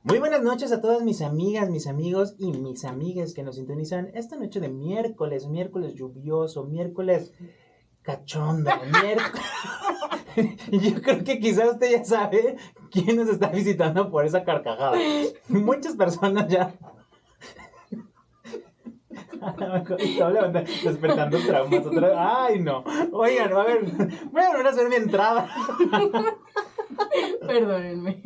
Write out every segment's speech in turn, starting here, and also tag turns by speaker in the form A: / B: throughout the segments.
A: Muy buenas noches a todas mis amigas, mis amigos y mis amigas que nos sintonizan esta noche de miércoles lluvioso, miércoles cachondo, miércoles. Yo creo que quizás usted ya sabe quién nos está visitando por esa carcajada. Muchas personas ya. A lo mejor estaba despertando traumas otra vez. Ay, no. Oigan, a ver, voy a volver a hacer mi entrada.
B: Perdónenme.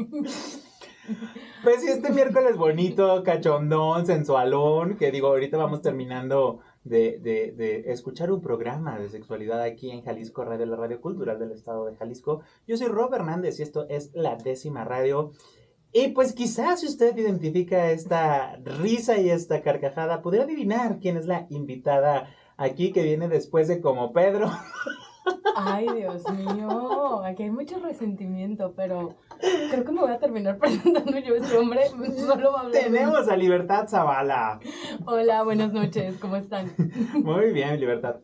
A: Pues sí, este miércoles bonito, cachondón, sensualón, que digo, ahorita vamos terminando de escuchar un programa de sexualidad aquí en Jalisco Radio, la Radio Cultural del Estado de Jalisco. Yo soy Rob Hernández y esto es La Décima Radio. Y pues quizás si usted identifica esta risa y esta carcajada, podría adivinar quién es la invitada aquí que viene después de Como Pedro.
B: Ay, Dios mío, aquí hay mucho resentimiento, pero creo que me voy a terminar presentando yo. Este hombre solo va a hablar.
A: Tenemos a Libertad Zavala.
B: Hola, buenas noches, ¿cómo están?
A: Muy bien, Libertad.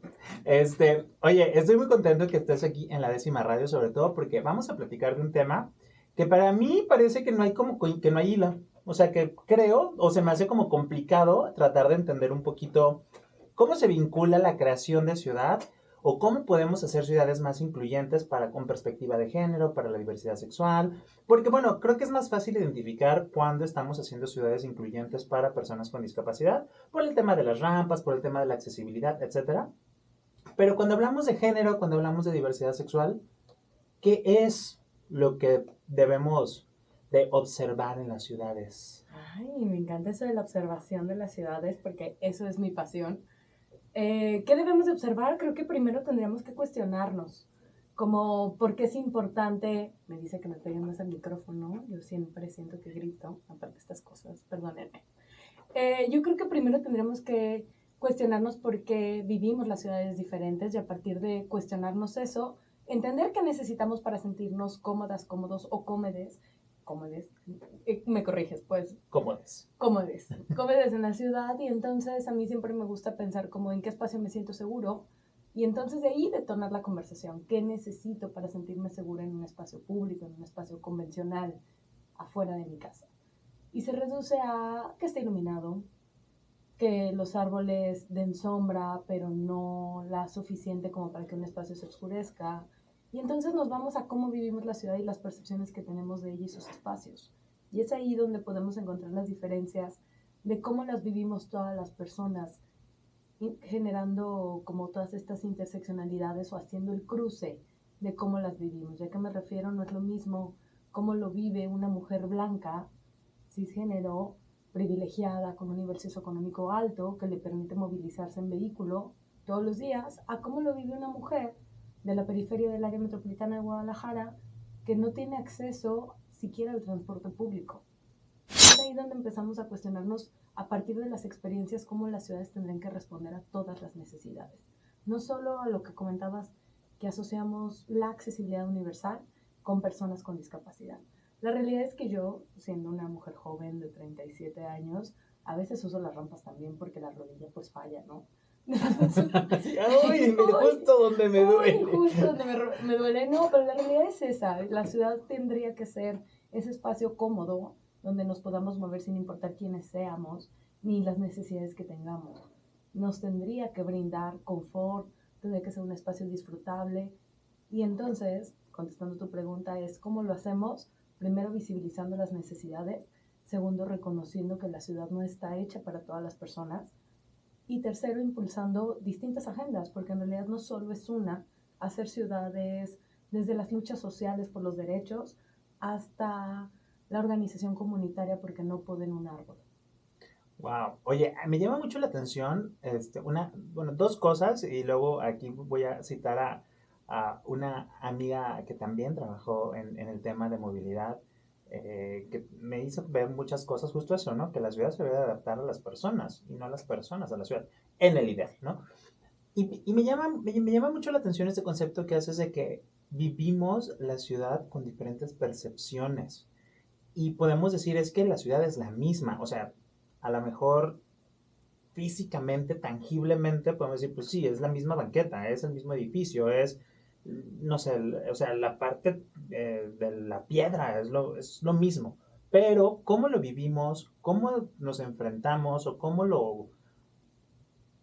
A: Oye, estoy muy contento que estés aquí en La Décima Radio, sobre todo porque vamos a platicar de un tema que para mí parece que no hay que no hay hilo. O sea, que creo, o se me hace como complicado tratar de entender un poquito cómo se vincula la creación de ciudad o cómo podemos hacer ciudades más incluyentes con perspectiva de género, para la diversidad sexual. Porque bueno, creo que es más fácil identificar cuando estamos haciendo ciudades incluyentes para personas con discapacidad, por el tema de las rampas, por el tema de la accesibilidad, etcétera. Pero cuando hablamos de género, cuando hablamos de diversidad sexual, ¿qué es lo que debemos de observar en las ciudades?
B: Ay, me encanta eso de la observación de las ciudades porque eso es mi pasión. ¿Qué debemos de observar? Creo que primero tendríamos que cuestionarnos, como por qué es importante. Me dice que me pegue más al micrófono, yo siempre siento que grito, aparte de estas cosas, perdónenme. Yo creo que primero tendríamos que cuestionarnos por qué vivimos las ciudades diferentes y a partir de cuestionarnos eso, entender qué necesitamos para sentirnos cómodas, cómodos o cómodes. Me corriges, pues.
A: Cómodes.
B: Cómodes en la ciudad, y entonces a mí siempre me gusta pensar como en qué espacio me siento seguro y entonces de ahí detonar la conversación. ¿Qué necesito para sentirme segura en un espacio público, en un espacio convencional, afuera de mi casa? Y se reduce a que esté iluminado, que los árboles den sombra, pero no la suficiente como para que un espacio se oscurezca. Y entonces nos vamos a cómo vivimos la ciudad y las percepciones que tenemos de ella y sus espacios. Y es ahí donde podemos encontrar las diferencias de cómo las vivimos todas las personas, generando como todas estas interseccionalidades o haciendo el cruce de cómo las vivimos. ¿Ya que me refiero? No es lo mismo cómo lo vive una mujer blanca, cisgénero, privilegiada, con un nivel socioeconómico alto, que le permite movilizarse en vehículo todos los días, a cómo lo vive una mujer de la periferia del área metropolitana de Guadalajara, que no tiene acceso siquiera al transporte público. Es ahí donde empezamos a cuestionarnos a partir de las experiencias cómo las ciudades tendrían que responder a todas las necesidades. No solo a lo que comentabas, que asociamos la accesibilidad universal con personas con discapacidad. La realidad es que yo, siendo una mujer joven de 37 años, a veces uso las rampas también porque la rodilla pues falla, ¿no?
A: Ay, justo donde me duele.
B: Justo donde me duele. No, pero la realidad es esa. La ciudad tendría que ser ese espacio cómodo donde nos podamos mover sin importar quiénes seamos ni las necesidades que tengamos. Nos tendría que brindar confort, tendría que ser un espacio disfrutable. Y entonces, contestando tu pregunta, es ¿cómo lo hacemos? Primero, visibilizando las necesidades. Segundo, reconociendo que la ciudad no está hecha para todas las personas. Y tercero, impulsando distintas agendas, porque en realidad no solo es una, hacer ciudades desde las luchas sociales por los derechos hasta la organización comunitaria porque no poden un árbol.
A: Wow. Oye, me llama mucho la atención dos cosas y luego aquí voy a citar a una amiga que también trabajó en el tema de movilidad, que me hizo ver muchas cosas, justo eso, ¿no? Que la ciudad se debe adaptar a las personas y no las personas a la ciudad, en el ideal, ¿no? Y me llama mucho la atención este concepto que haces de que vivimos la ciudad con diferentes percepciones. Y podemos decir es que la ciudad es la misma, o sea, a lo mejor físicamente, tangiblemente, podemos decir, pues sí, es la misma banqueta, es el mismo edificio, es, no sé, o sea, la parte de la piedra es lo mismo. pero cómo lo vivimos, cómo nos enfrentamos o cómo lo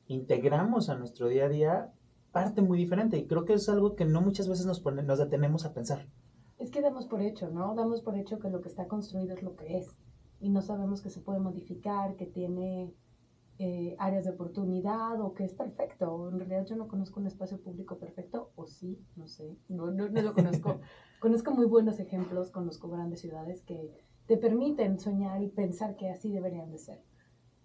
A: integramos a nuestro día a día, parte muy diferente. Y creo que es algo que no muchas veces nos detenemos a pensar.
B: Es que damos por hecho, ¿no? Damos por hecho que lo que está construido es lo que es. Y no sabemos que se puede modificar, que tiene áreas de oportunidad o que es perfecto. En realidad yo no conozco un espacio público perfecto, o sí, no sé, no lo conozco. Conozco muy buenos ejemplos, conozco grandes ciudades que te permiten soñar y pensar que así deberían de ser.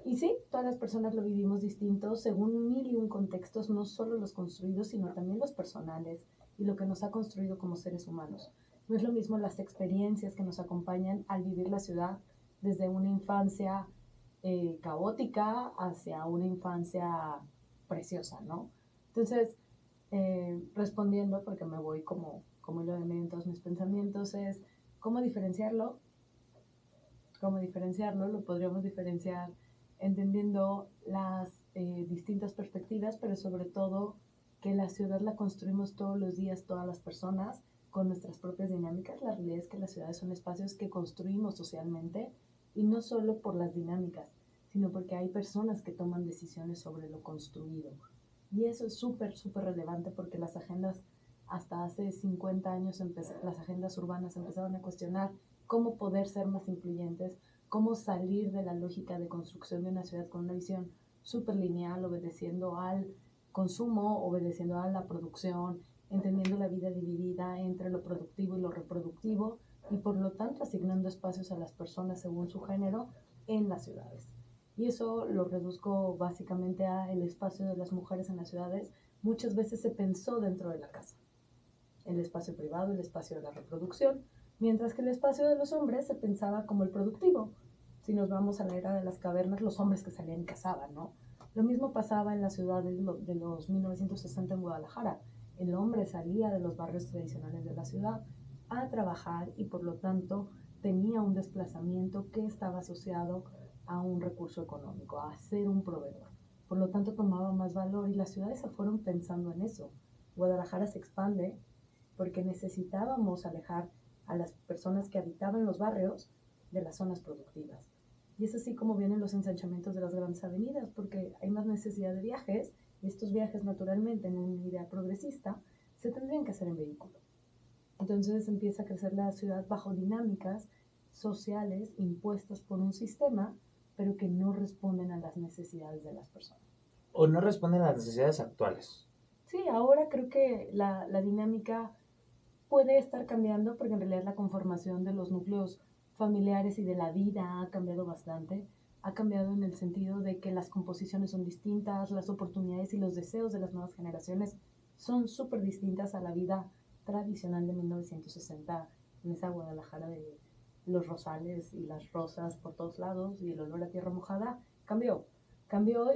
B: Y sí, todas las personas lo vivimos distinto según mil y un contextos, no solo los construidos, sino también los personales y lo que nos ha construido como seres humanos. No es lo mismo las experiencias que nos acompañan al vivir la ciudad desde una infancia caótica hacia una infancia preciosa, ¿no? Entonces, respondiendo, porque me voy como hilo de medio en todos mis pensamientos, es cómo diferenciarlo. ¿Cómo diferenciarlo? Lo podríamos diferenciar entendiendo las distintas perspectivas, pero sobre todo que la ciudad la construimos todos los días, todas las personas, con nuestras propias dinámicas. La realidad es que las ciudades son espacios que construimos socialmente y no solo por las dinámicas, sino porque hay personas que toman decisiones sobre lo construido. Y eso es súper, súper relevante porque las agendas, hasta hace 50 años, las agendas urbanas empezaron a cuestionar cómo poder ser más incluyentes, cómo salir de la lógica de construcción de una ciudad con una visión súper lineal, obedeciendo al consumo, obedeciendo a la producción, entendiendo la vida dividida entre lo productivo y lo reproductivo y por lo tanto asignando espacios a las personas según su género en las ciudades. Y eso lo reduzco básicamente a el espacio de las mujeres en las ciudades. Muchas veces se pensó dentro de la casa, el espacio privado, el espacio de la reproducción, mientras que el espacio de los hombres se pensaba como el productivo. Si nos vamos a la era de las cavernas, los hombres que salían y cazaban, ¿no? Lo mismo pasaba en la ciudad de los 1960 en Guadalajara. El hombre salía de los barrios tradicionales de la ciudad a trabajar y por lo tanto tenía un desplazamiento que estaba asociado a un recurso económico, a ser un proveedor. Por lo tanto tomaba más valor y las ciudades se fueron pensando en eso. Guadalajara se expande porque necesitábamos alejar a las personas que habitaban los barrios de las zonas productivas. Y es así como vienen los ensanchamientos de las grandes avenidas, porque hay más necesidad de viajes, y estos viajes naturalmente en una idea progresista se tendrían que hacer en vehículo. Entonces empieza a crecer la ciudad bajo dinámicas sociales impuestas por un sistema, pero que no responden a las necesidades de las personas.
A: O no responden a las necesidades actuales.
B: Sí, ahora creo que la dinámica puede estar cambiando porque en realidad la conformación de los núcleos familiares y de la vida ha cambiado bastante. Ha cambiado en el sentido de que las composiciones son distintas, las oportunidades y los deseos de las nuevas generaciones son súper distintas a la vida tradicional de 1960 en esa Guadalajara de los rosales y las rosas por todos lados y el olor a tierra mojada. Cambió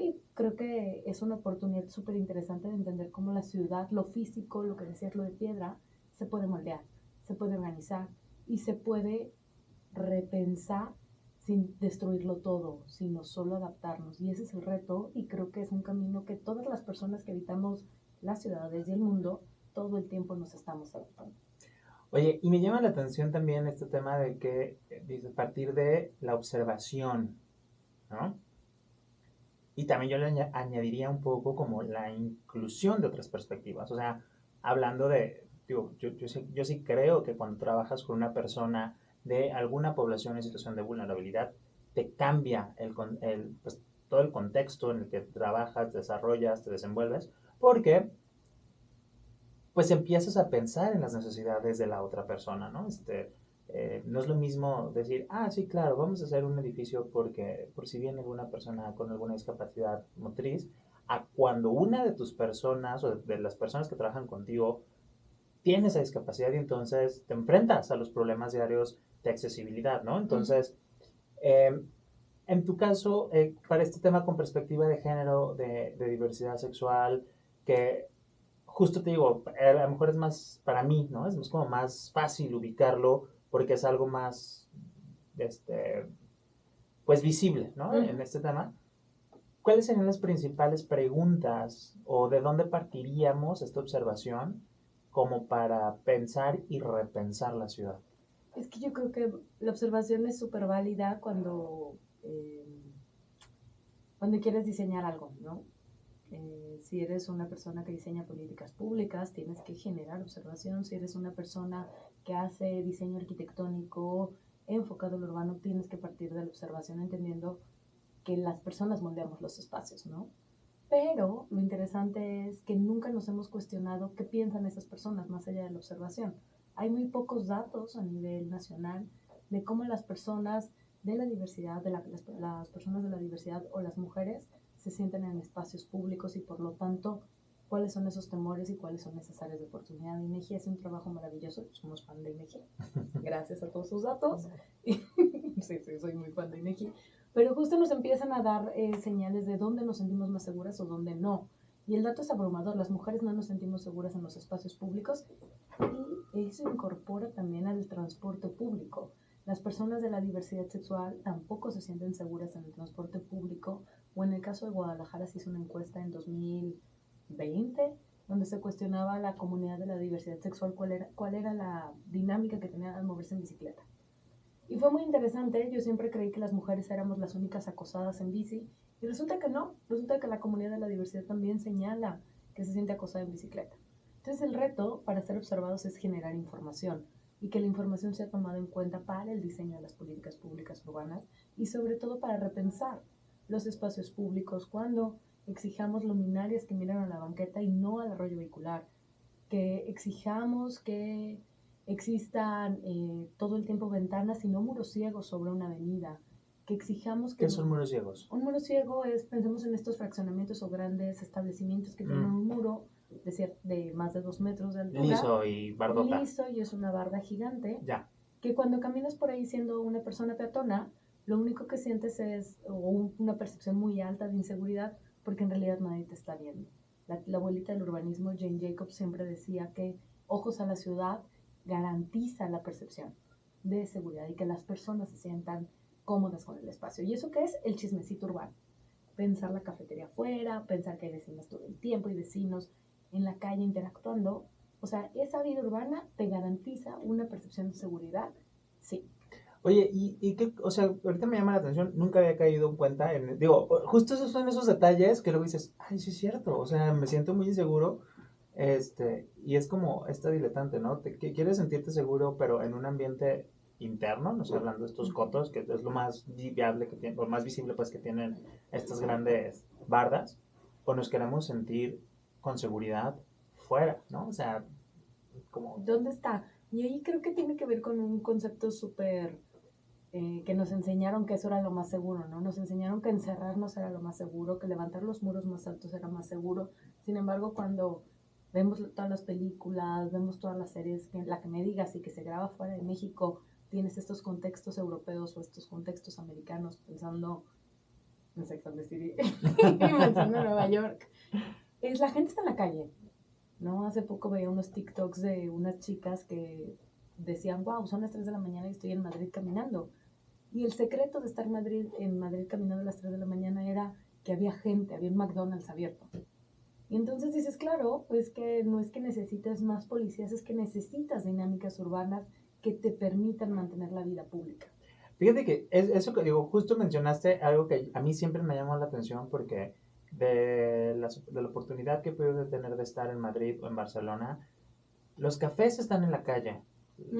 B: y creo que es una oportunidad súper interesante de entender cómo la ciudad, lo físico, lo que decías, lo de piedra, se puede moldear, se puede organizar y se puede repensar sin destruirlo todo, sino solo adaptarnos. Y ese es el reto y creo que es un camino que todas las personas que habitamos las ciudades y el mundo todo el tiempo nos estamos adaptando.
A: Oye, y me llama la atención también este tema de que dice partir de la observación, ¿no? Y también yo le añadiría un poco como la inclusión de otras perspectivas. O sea, hablando de, digo, yo sí creo que cuando trabajas con una persona de alguna población en situación de vulnerabilidad, te cambia pues, todo el contexto en el que trabajas, desarrollas, te desenvuelves, porque pues empiezas a pensar en las necesidades de la otra persona, ¿no? No es lo mismo decir, ah, sí, claro, vamos a hacer un edificio porque por si viene alguna persona con alguna discapacidad motriz, a cuando una de tus personas o de las personas que trabajan contigo tiene esa discapacidad y entonces te enfrentas a los problemas diarios de accesibilidad, ¿no? Entonces, eh, en tu caso, para este tema con perspectiva de género, de diversidad sexual, que justo te digo, a lo mejor es más para mí, ¿no? Es como más fácil ubicarlo porque es algo más, este, pues visible, ¿no? En este tema. ¿Cuáles serían las principales preguntas o de dónde partiríamos esta observación como para pensar y repensar la ciudad?
B: Es que yo creo que la observación es súper válida cuando quieres diseñar algo, ¿no? Si eres una persona que diseña políticas públicas, tienes que generar observación. Si eres una persona que hace diseño arquitectónico enfocado al urbano, tienes que partir de la observación, entendiendo que las personas moldeamos los espacios, ¿no? Pero lo interesante es que nunca nos hemos cuestionado qué piensan esas personas más allá de la observación. Hay muy pocos datos a nivel nacional de cómo las personas de la diversidad, las personas de la diversidad o las mujeres se sienten en espacios públicos y por lo tanto cuáles son esos temores y cuáles son esas áreas de oportunidad. INEGI hace un trabajo maravilloso, somos fan de INEGI, gracias a todos sus datos. Sí, soy muy fan de INEGI, pero justo nos empiezan a dar señales de dónde nos sentimos más seguras o dónde no. Y el dato es abrumador, las mujeres no nos sentimos seguras en los espacios públicos y eso incorpora también al transporte público. Las personas de la diversidad sexual tampoco se sienten seguras en el transporte público, o en el caso de Guadalajara se hizo una encuesta en 2020 donde se cuestionaba a la comunidad de la diversidad sexual cuál era la dinámica que tenía al moverse en bicicleta. Y fue muy interesante, yo siempre creí que las mujeres éramos las únicas acosadas en bici, y resulta que no, resulta que la comunidad de la diversidad también señala que se siente acosada en bicicleta. Entonces el reto para ser observados es generar información, y que la información sea tomada en cuenta para el diseño de las políticas públicas urbanas, y sobre todo para repensar los espacios públicos cuando exijamos luminarias que miran a la banqueta y no al arroyo vehicular, que exijamos que existan todo el tiempo ventanas y no muros ciegos sobre una avenida, que exijamos que...
A: ¿Qué son muros ciegos?
B: Un muro ciego es, pensemos en estos fraccionamientos o grandes establecimientos que tienen un muro de más de 2 metros de altura.
A: Liso y bardota.
B: Liso y es una barda gigante.
A: Ya.
B: Que cuando caminas por ahí siendo una persona peatona, lo único que sientes es una percepción muy alta de inseguridad porque en realidad nadie te está viendo. La abuelita del urbanismo, Jane Jacobs, siempre decía que ojos a la ciudad garantiza la percepción de seguridad y que las personas se sientan cómodas con el espacio. ¿Y eso qué es? El chismecito urbano. Pensar la cafetería afuera, pensar que hay vecinos todo el tiempo y vecinos en la calle interactuando. O sea, esa vida urbana te garantiza una percepción de seguridad, sí.
A: Oye, y qué, o sea, ahorita me llama la atención, nunca había caído en cuenta, digo, justo esos son esos detalles que luego dices, ay, sí es cierto, o sea, me siento muy inseguro, y es como esta diletante, ¿no? Que quieres sentirte seguro, pero en un ambiente interno, no estoy hablando de estos cotos, que es lo más viable que tienen, o más visible, pues, que tienen estas grandes bardas, o nos queremos sentir con seguridad fuera, ¿no? O sea, como...
B: ¿Dónde está? Y ahí creo que tiene que ver con un concepto súper que nos enseñaron que eso era lo más seguro, ¿no? Nos enseñaron que encerrarnos era lo más seguro, que levantar los muros más altos era más seguro. Sin embargo, cuando vemos todas las películas, vemos todas las series, la que me digas y que se graba fuera de México, tienes estos contextos europeos o estos contextos americanos, pensando en Sex and the City, pensando en Nueva York, es la gente está en la calle, ¿no? Hace poco veía unos TikToks de unas chicas que decían, wow, son las 3 de la mañana y estoy en Madrid caminando. Y el secreto de estar en Madrid caminando a las 3 de la mañana era que había gente, había un McDonald's abierto. Y entonces dices, claro, pues que no es que necesites más policías, es que necesitas dinámicas urbanas que te permitan mantener la vida pública.
A: Fíjate que eso que digo, justo mencionaste algo que a mí siempre me llamó la atención porque de la oportunidad que pude tener de estar en Madrid o en Barcelona, los cafés están en la calle.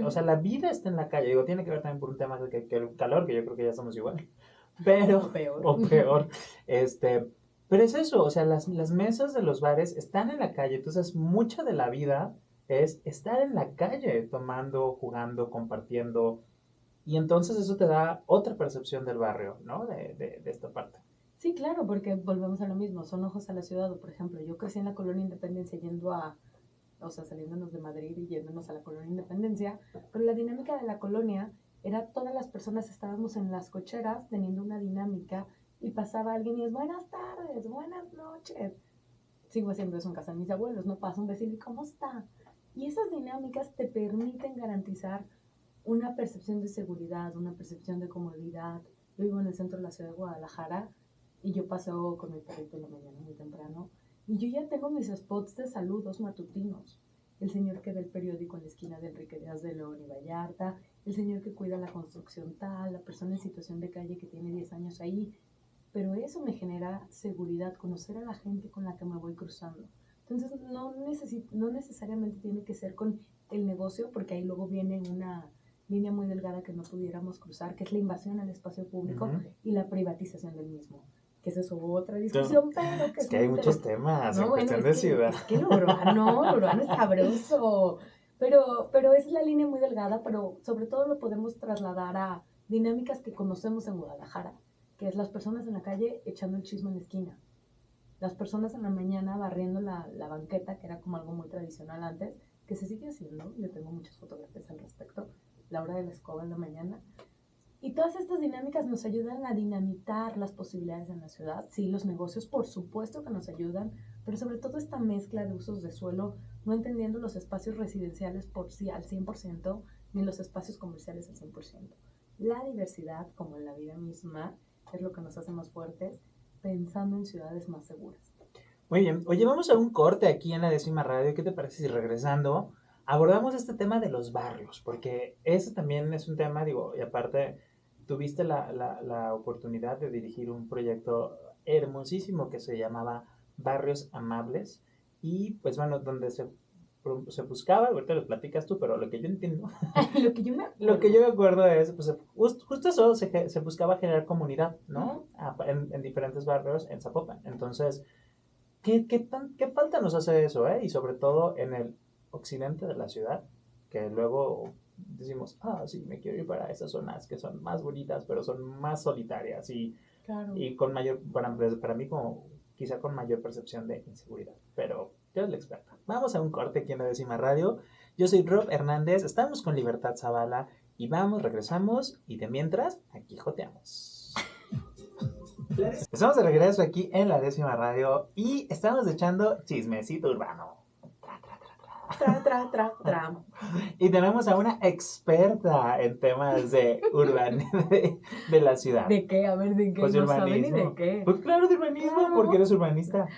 A: O sea, la vida está en la calle. Digo, tiene que ver también por un tema de que el calor, que yo creo que ya somos igual. Pero, o peor, pero es eso, o sea, las mesas de los bares están en la calle. Entonces, mucha de la vida es estar en la calle, tomando, jugando, compartiendo. Y entonces eso te da otra percepción del barrio, ¿no? De esta parte.
B: Sí, claro, porque volvemos a lo mismo, son ojos a la ciudad. Por ejemplo, yo crecí en la Colonia Independencia o sea, saliéndonos de Madrid y yéndonos a la Colonia Independencia, pero la dinámica de la colonia era todas las personas estábamos en las cocheras teniendo una dinámica y pasaba alguien y es buenas tardes, buenas noches. Sigo haciendo eso en casa de mis abuelos, no pasa un vecino y ¿cómo está? Y esas dinámicas te permiten garantizar una percepción de seguridad, una percepción de comodidad. Yo vivo en el centro de la ciudad de Guadalajara y yo paso con mi perrito en la mañana muy temprano y yo ya tengo mis spots de saludos matutinos. el señor que da el periódico en la esquina de Enrique Díaz de León y Vallarta, el señor que cuida la construcción tal, la persona en situación de calle que tiene 10 años ahí. Pero eso me genera seguridad, conocer a la gente con la que me voy cruzando. Entonces no necesariamente tiene que ser con el negocio, porque ahí luego viene una línea muy delgada que no pudiéramos cruzar, que es la invasión al espacio público y la privatización del mismo. Que esa es otra discusión, pero que
A: es que hay muchos temas en cuestión de ciudad.
B: Es que lo urbano es sabroso, pero es la línea muy delgada, pero sobre todo lo podemos trasladar a dinámicas que conocemos en Guadalajara, que es las personas en la calle echando el chisme en la esquina, las personas en la mañana barriendo la banqueta, que era como algo muy tradicional antes, que se sigue haciendo. Yo tengo muchas fotografías al respecto, la hora de la escoba en la mañana. Y todas estas dinámicas nos ayudan a dinamitar las posibilidades en la ciudad. Sí, los negocios por supuesto que nos ayudan, pero sobre todo esta mezcla de usos de suelo, no entendiendo los espacios residenciales por sí al 100%, ni los espacios comerciales al 100%. La diversidad, como en la vida misma, es lo que nos hace más fuertes, pensando en ciudades más seguras.
A: Muy bien. Oye, vamos a un corte aquí en la 10ª radio. ¿Qué te parece si regresando abordamos este tema de los barrios? Porque ese también es un tema, digo, y aparte tuviste la oportunidad de dirigir un proyecto hermosísimo que se llamaba Barrios Amables y pues bueno, donde se buscaba, ahorita lo platicas tú, pero lo que yo entiendo, lo que yo me acuerdo es, pues justo eso, se buscaba generar comunidad, ¿no? En diferentes barrios en Zapopan. Entonces, ¿qué falta nos hace eso, eh? Y sobre todo en el occidente de la ciudad, que luego decimos, sí, me quiero ir para esas zonas que son más bonitas, pero son más solitarias
B: claro.
A: Y con mayor, para mí como quizá con mayor percepción de inseguridad. Pero yo soy la experta. Vamos a un corte aquí en la 10ª radio. Yo soy Rob Hernández, estamos con Libertad Zavala y regresamos y de mientras, aquí joteamos. Estamos de regreso aquí en la 10ª radio y estamos echando chismecito urbano. Y tenemos a una experta en temas de urbanismo de la ciudad.
B: ¿De qué? A ver, ¿de qué?
A: Pues
B: no
A: urbanismo.
B: Saben ni de qué.
A: Pues claro, de urbanismo, claro. Porque eres urbanista.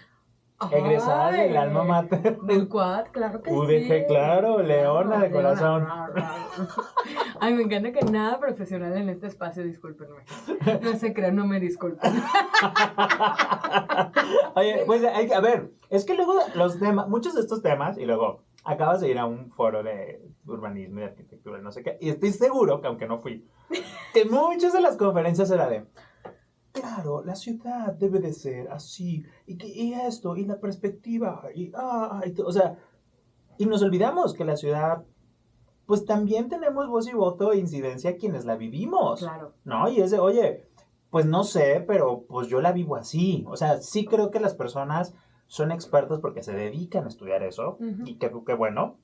A: Egresada del alma mater.
B: Del Quad, claro que
A: UDG, sí. Claro, Leona de corazón.
B: Ay, me encanta que nada profesional en este espacio, discúlpenme. No se crean, no me disculpen.
A: Oye, pues a ver, es que luego los temas, muchos de estos temas, y luego acabas de ir a un foro de urbanismo y de arquitectura, no sé qué, y estoy seguro, que aunque no fui, que muchas de las conferencias era de, claro, la ciudad debe de ser así, y esto, y la perspectiva, o sea, y nos olvidamos que la ciudad, pues también tenemos voz y voto e incidencia quienes la vivimos.
B: Claro.
A: ¿No? Y es de, oye, pues no sé, pero pues yo la vivo así. O sea, sí creo que las personas son expertos porque se dedican a estudiar eso, y que bueno.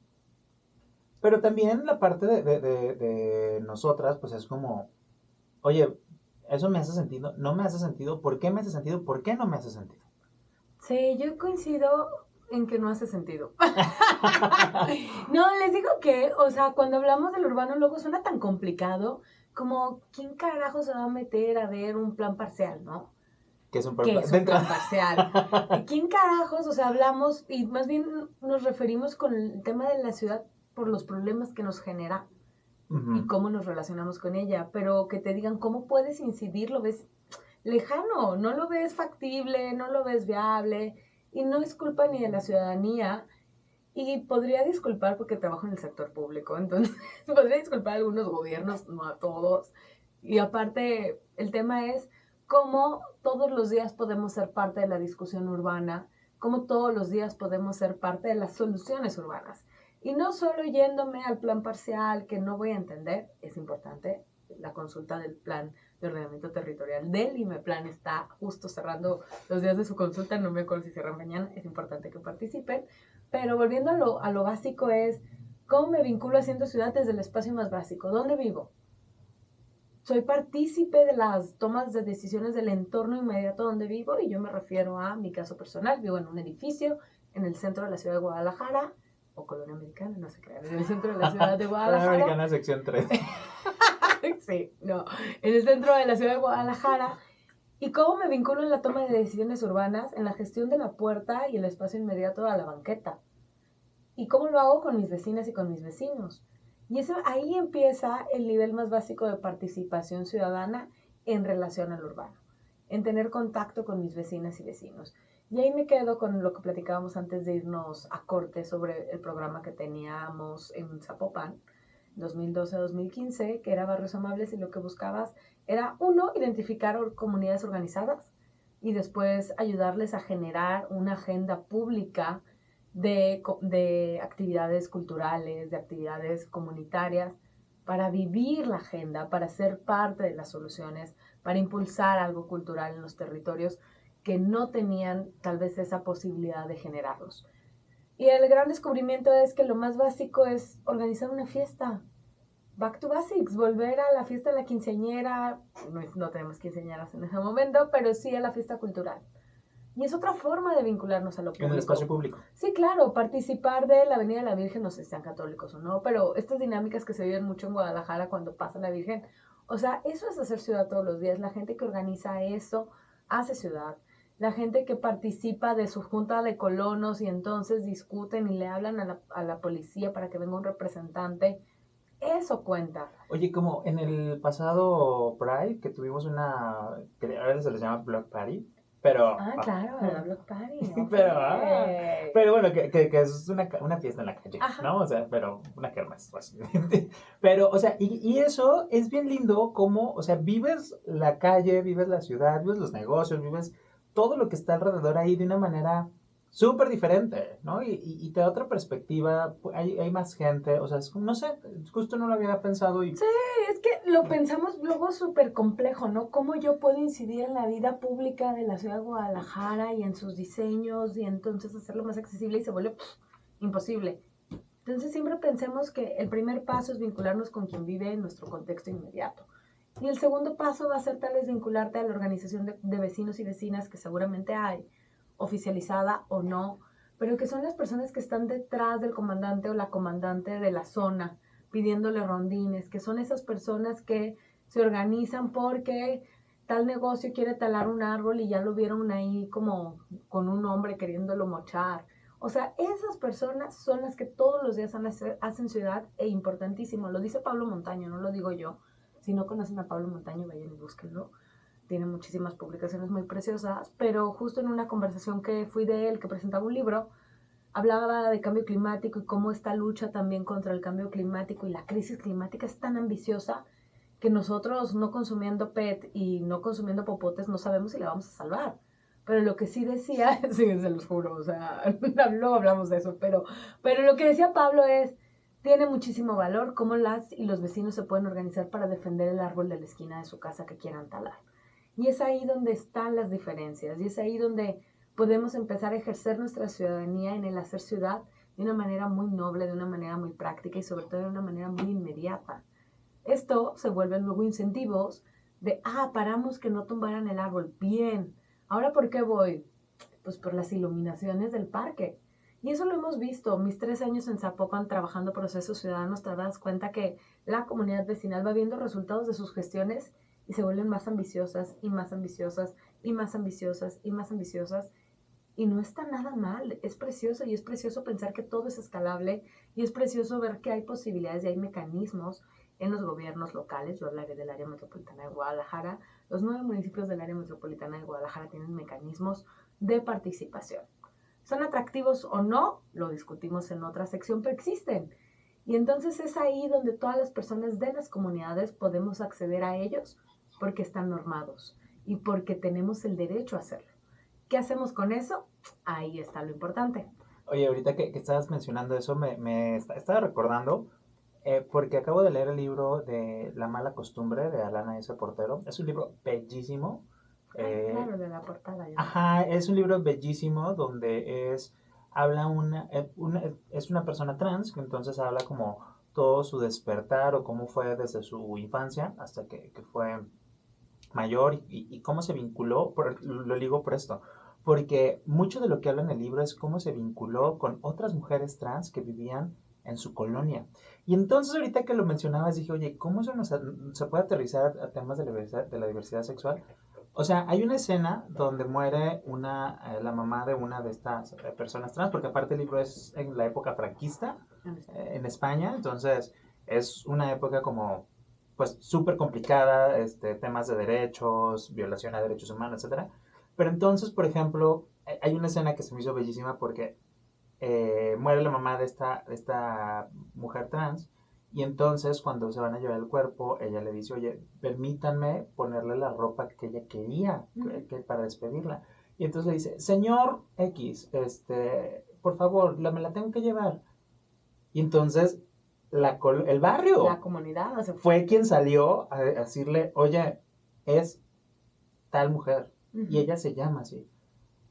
A: Pero también la parte de nosotras, pues es como, oye, ¿eso me hace sentido? ¿No me hace sentido? ¿Por qué me hace sentido? ¿Por qué no me hace sentido?
B: Sí, yo coincido en que no hace sentido. No, les digo que, o sea, cuando hablamos del urbano luego suena tan complicado como, ¿quién carajo se va a meter a ver un plan parcial, no?
A: ¿Qué es un
B: plan parcial? ¿Quién carajos? O sea, hablamos y más bien nos referimos con el tema de la ciudad por los problemas que nos genera y cómo nos relacionamos con ella, pero que te digan cómo puedes incidir, lo ves lejano, no lo ves factible, no lo ves viable, y no es culpa ni de la ciudadanía, y podría disculpar porque trabajo en el sector público, entonces podría disculpar a algunos gobiernos, no a todos, y aparte el tema es cómo todos los días podemos ser parte de la discusión urbana, cómo todos los días podemos ser parte de las soluciones urbanas, y no solo yéndome al plan parcial que no voy a entender, es importante, la consulta del plan de ordenamiento territorial del IMEPLAN está justo cerrando los días de su consulta, no me acuerdo si cierran mañana, es importante que participen, pero volviendo a lo básico es, ¿cómo me vinculo haciendo ciudad desde el espacio más básico? ¿Dónde vivo? Soy partícipe de las tomas de decisiones del entorno inmediato donde vivo, y yo me refiero a mi caso personal, vivo en un edificio en el centro de la ciudad de Guadalajara, o Colonia Americana, no se crean, en el centro de la ciudad de Guadalajara.
A: Colonia Americana, sección 3.
B: Sí, no, en el centro de la ciudad de Guadalajara. ¿Y cómo me vinculo en la toma de decisiones urbanas, en la gestión de la puerta y el espacio inmediato a la banqueta? ¿Y cómo lo hago con mis vecinas y con mis vecinos? Y eso, ahí empieza el nivel más básico de participación ciudadana en relación al urbano, en tener contacto con mis vecinas y vecinos. Y ahí me quedo con lo que platicábamos antes de irnos a corte sobre el programa que teníamos en Zapopan, 2012-2015, que era Barrios Amables, y lo que buscabas era, uno, identificar comunidades organizadas y después ayudarles a generar una agenda pública de actividades culturales, de actividades comunitarias, para vivir la agenda, para ser parte de las soluciones, para impulsar algo cultural en los territorios que no tenían tal vez esa posibilidad de generarlos. Y el gran descubrimiento es que lo más básico es organizar una fiesta. Back to basics, volver a la fiesta de la quinceañera. No tenemos quinceañeras en ese momento, pero sí a la fiesta cultural. Y es otra forma de vincularnos a lo público.
A: En el espacio público.
B: Sí, claro, participar de la Avenida de la Virgen, no sé si sean católicos o no, pero estas dinámicas que se viven mucho en Guadalajara cuando pasa la Virgen, o sea, eso es hacer ciudad todos los días. La gente que organiza eso hace ciudad. La gente que participa de su junta de colonos y entonces discuten y le hablan a la policía para que venga un representante, eso cuenta.
A: Oye, como en el pasado Pride, que tuvimos que ahora se les llama Block Party, pero...
B: Claro, la Block Party. Okay.
A: pero bueno, que es una fiesta en la calle, ajá, ¿no? O sea, pero una kermés, básicamente. Pero, o sea, y eso es bien lindo como, o sea, vives la calle, vives la ciudad, vives los negocios, vives todo lo que está alrededor ahí de una manera súper diferente, ¿no? Y te da otra perspectiva, hay más gente, o sea, no sé, justo no lo había pensado y...
B: Sí, es que lo pensamos luego súper complejo, ¿no? ¿Cómo yo puedo incidir en la vida pública de la ciudad de Guadalajara y en sus diseños y entonces hacerlo más accesible y se vuelve imposible? Entonces siempre pensemos que el primer paso es vincularnos con quien vive en nuestro contexto inmediato. Y el segundo paso va a ser tal vez vincularte a la organización de vecinos y vecinas que seguramente hay, oficializada o no, pero que son las personas que están detrás del comandante o la comandante de la zona, pidiéndole rondines, que son esas personas que se organizan porque tal negocio quiere talar un árbol y ya lo vieron ahí como con un hombre queriéndolo mochar. O sea, esas personas son las que todos los días hacen ciudad e importantísimo. Lo dice Pablo Montaño, no lo digo yo. Si no conocen a Pablo Montaño, vayan y búsquenlo. Tiene muchísimas publicaciones muy preciosas, pero justo en una conversación que fui de él, que presentaba un libro, hablaba de cambio climático y cómo esta lucha también contra el cambio climático y la crisis climática es tan ambiciosa que nosotros no consumiendo PET y no consumiendo popotes no sabemos si la vamos a salvar. Pero lo que sí decía, sí, se los juro, o sea, luego hablamos de eso, pero lo que decía Pablo es, tiene muchísimo valor cómo las y los vecinos se pueden organizar para defender el árbol de la esquina de su casa que quieran talar. Y es ahí donde están las diferencias, y es ahí donde podemos empezar a ejercer nuestra ciudadanía en el hacer ciudad de una manera muy noble, de una manera muy práctica y sobre todo de una manera muy inmediata. Esto se vuelven luego incentivos de, paramos que no tumbaran el árbol. Bien, ¿ahora por qué voy? Pues por las iluminaciones del parque. Y eso lo hemos visto. Mis 3 años en Zapopan trabajando procesos ciudadanos, te das cuenta que la comunidad vecinal va viendo resultados de sus gestiones y se vuelven más ambiciosas y más ambiciosas y más ambiciosas y más ambiciosas. Y no está nada mal, es precioso y es precioso pensar que todo es escalable y es precioso ver que hay posibilidades y hay mecanismos en los gobiernos locales. Yo hablaré del área metropolitana de Guadalajara. Los 9 municipios del área metropolitana de Guadalajara tienen mecanismos de participación. ¿Son atractivos o no? Lo discutimos en otra sección, pero existen. Y entonces es ahí donde todas las personas de las comunidades podemos acceder a ellos porque están normados y porque tenemos el derecho a hacerlo. ¿Qué hacemos con eso? Ahí está lo importante.
A: Oye, ahorita que estabas mencionando eso, me estaba recordando, porque acabo de leer el libro de La mala costumbre de Alana S. Portero. Es un libro bellísimo.
B: Claro, de la portada.
A: Ajá, es un libro bellísimo donde habla es una persona trans, que entonces habla como todo su despertar o cómo fue desde su infancia hasta que fue mayor y cómo se vinculó, lo digo por esto, porque mucho de lo que habla en el libro es cómo se vinculó con otras mujeres trans que vivían en su colonia. Y entonces ahorita que lo mencionabas dije, oye, ¿cómo eso se puede aterrizar a temas de la diversidad sexual? O sea, hay una escena donde muere la mamá de una de estas personas trans, porque aparte el libro es en la época franquista en España, entonces es una época como, pues, súper complicada, temas de derechos, violación a derechos humanos, etcétera. Pero entonces, por ejemplo, hay una escena que se me hizo bellísima porque muere la mamá de esta mujer trans y entonces cuando se van a llevar el cuerpo, ella le dice, oye, permítanme ponerle la ropa que ella quería para despedirla. Y entonces le dice, señor X, por favor, me la tengo que llevar. Y entonces el barrio,
B: la comunidad,
A: fue quien salió a decirle, oye, es tal mujer. Y ella se llama así.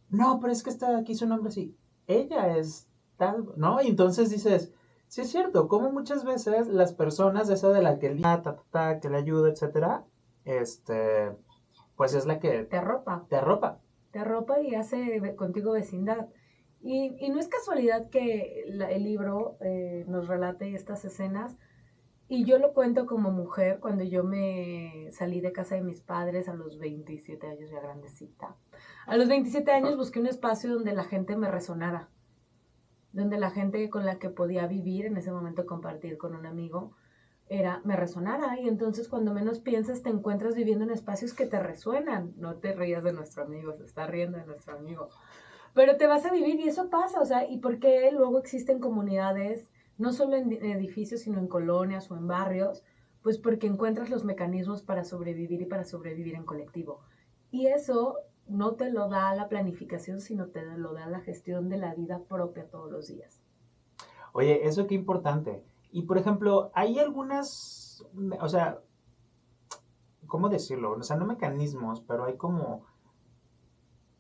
A: No, pero es que está aquí su nombre así. Ella es tal, ¿no? Y entonces dices, sí es cierto, como muchas veces las personas, esa de la que el que le ayuda, etcétera, pues es la que
B: te arropa.
A: Te arropa.
B: Te arropa y hace contigo vecindad. Y no es casualidad que el libro nos relate estas escenas. Y yo lo cuento como mujer cuando yo me salí de casa de mis padres a los 27 años, ya grandecita. A los 27 años busqué un espacio donde la gente me resonara, donde la gente con la que podía vivir, en ese momento compartir con un amigo, me resonara. Y entonces cuando menos piensas te encuentras viviendo en espacios que te resuenan. No te rías de nuestro amigo, se está riendo de nuestro amigo. Pero te vas a vivir y eso pasa, o sea, ¿y por qué luego existen comunidades, no solo en edificios, sino en colonias o en barrios? Pues porque encuentras los mecanismos para sobrevivir y para sobrevivir en colectivo. Y eso no te lo da la planificación, sino te lo da la gestión de la vida propia todos los días.
A: Oye, eso qué importante. Y por ejemplo, hay algunas, o sea, ¿cómo decirlo? O sea, no mecanismos, pero hay como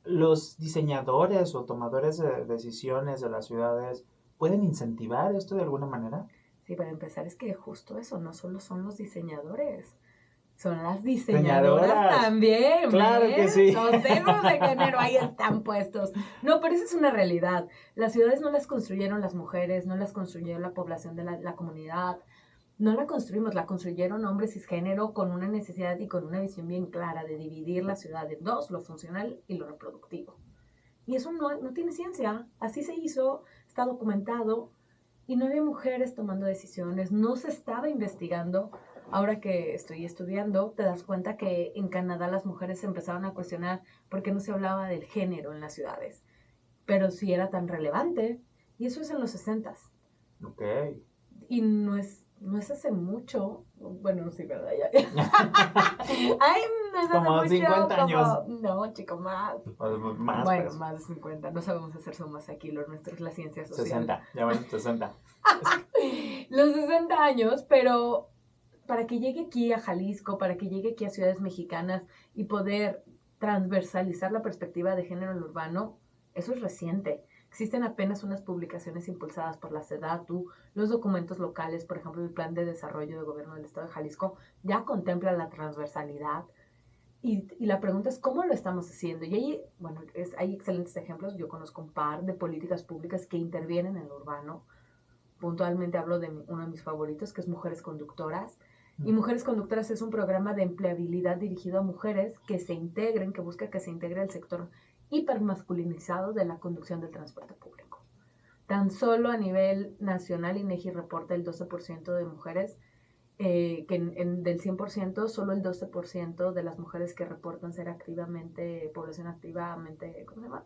A: los diseñadores o tomadores de decisiones de las ciudades pueden incentivar esto de alguna manera.
B: Sí, para empezar es que justo eso, no solo son los diseñadores, son las diseñadoras también.
A: Claro que sí.
B: Los dedos de género ahí están puestos. No, pero esa es una realidad. Las ciudades no las construyeron las mujeres, no las construyó la población de la comunidad. No la construimos, la construyeron hombres cisgénero con una necesidad y con una visión bien clara de dividir la ciudad en dos, lo funcional y lo reproductivo. Y eso no tiene ciencia. Así se hizo, está documentado. Y no había mujeres tomando decisiones, no se estaba investigando. Ahora que estoy estudiando, te das cuenta que en Canadá las mujeres se empezaron a cuestionar por qué no se hablaba del género en las ciudades, pero sí era tan relevante. Y eso es en los 60s.
A: Ok.
B: Y no es hace mucho. Bueno, sí, ¿verdad? Ay, no es
A: como
B: hace
A: 50
B: mucho,
A: años.
B: No, chico, más.
A: Más,
B: bueno,
A: pues.
B: más de 50. No sabemos hacer sumas aquí, los nuestros, la ciencia social.
A: 60, ya bueno, 60.
B: Los 60 años, pero para que llegue aquí a Jalisco, para que llegue aquí a ciudades mexicanas y poder transversalizar la perspectiva de género en lo urbano, eso es reciente. Existen apenas unas publicaciones impulsadas por la SEDATU, los documentos locales, por ejemplo, el Plan de Desarrollo de Gobierno del Estado de Jalisco, ya contempla la transversalidad. Y la pregunta es, ¿cómo lo estamos haciendo? Y ahí, bueno, hay excelentes ejemplos. Yo conozco un par de políticas públicas que intervienen en lo urbano. Puntualmente hablo de uno de mis favoritos, que es Mujeres Conductoras. Y Mujeres Conductoras es un programa de empleabilidad dirigido a mujeres que se integren, que busca que se integre el sector hipermasculinizado de la conducción del transporte público. Tan solo a nivel nacional, INEGI reporta el 12% de mujeres, que del 100%, solo el 12% de las mujeres que reportan ser activamente, población activamente, ¿cómo se llama?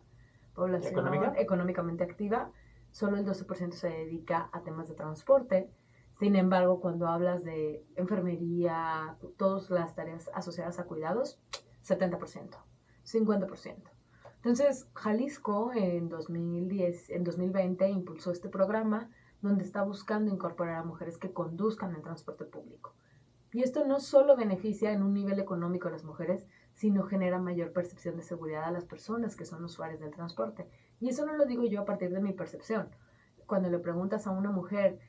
B: Población económicamente activa, solo el 12% se dedica a temas de transporte. Sin embargo, cuando hablas de enfermería, todas las tareas asociadas a cuidados, 70%, 50%. Entonces, Jalisco en 2020 impulsó este programa donde está buscando incorporar a mujeres que conduzcan el transporte público. Y esto no solo beneficia en un nivel económico a las mujeres, sino genera mayor percepción de seguridad a las personas que son usuarias del transporte. Y eso no lo digo yo a partir de mi percepción. Cuando le preguntas a una mujer